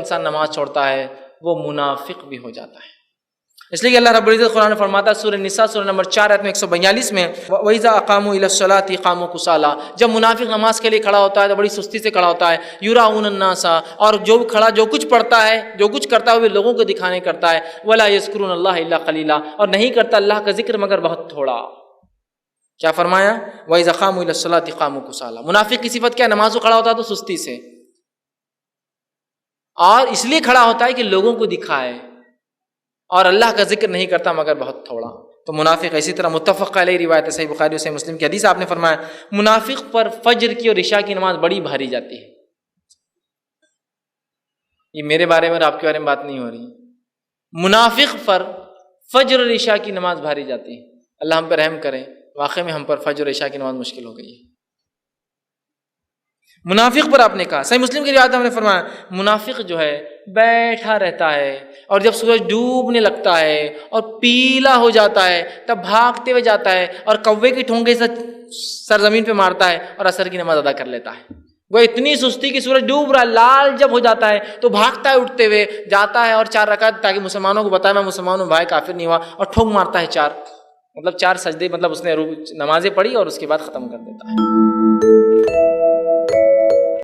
انسان نماز چھوڑتا ہے وہ منافق بھی ہو جاتا ہے۔ اس لیے کہ اللہ رب العزت قرآن میں فرماتا ہے سورہ نساء سورہ نمبر 4 آیت میں 142 میں وَإِذَا أَقَامُوا إِلَى الصَّلَاةِ قَامُوا كُسَالَىٰ، جب منافق نماز کے لیے کھڑا ہوتا ہے تو بڑی سستی سے کھڑا ہوتا ہے، يُرَاءُونَ النَّاسَ، اور جو کچھ پڑھتا ہے جو کچھ کرتا ہے وہ لوگوں کو دکھانے کرتا ہے، وَلَا يَذْكُرُونَ اللَّهَ إِلَّا قَلِيلًا، اور نہیں کرتا اللہ کا ذکر مگر بہت تھوڑا۔ کیا فرمایا؟ وَإِذَا قَامُوا إِلَى الصَّلَاةِ قَامُوا كُسَالَىٰ۔ منافق کی صفت کیا ہے؟ نماز کو کھڑا ہوتا ہے تو سستی سے، اور اس لیے کھڑا ہوتا ہے کہ لوگوں کو دکھائے، اور اللہ کا ذکر نہیں کرتا مگر بہت تھوڑا۔ تو منافق اسی طرح متفق علیہ روایت ہے صحیح بخاری اور صحیح مسلم کی حدیث، آپ نے فرمایا منافق پر فجر کی اور عشاء کی نماز بڑی بھاری جاتی ہے۔ یہ میرے بارے میں اور آپ کے بارے میں بات نہیں ہو رہی، منافق پر فجر اور عشاء کی نماز بھاری جاتی ہے۔ اللہ ہم پہ رحم کرے، واقعی میں ہم پر فجر اور عشاء کی نماز مشکل ہو گئی ہے۔ منافق پر آپ نے کہا، صحیح مسلم کی روایت میں نے فرمایا منافق جو ہے بیٹھا رہتا ہے، اور جب سورج ڈوبنے لگتا ہے اور پیلا ہو جاتا ہے تب بھاگتے ہوئے جاتا ہے اور کوے کی ٹھونگے سے سرزمین پہ مارتا ہے اور عصر کی نماز ادا کر لیتا ہے۔ وہ اتنی سستی کہ سورج ڈوب رہا ہے، لال جب ہو جاتا ہے تو بھاگتا ہے اٹھتے ہوئے، جاتا ہے اور 4 رکعت تاکہ مسلمانوں کو بتائے میں مسلمان ہوں، بھائی کافر نہیں ہوا، اور ٹھونگ مارتا ہے 4، مطلب 4 سجدے، مطلب اس نے نمازیں پڑھی اور اس کے بعد ختم کر دیتا ہے۔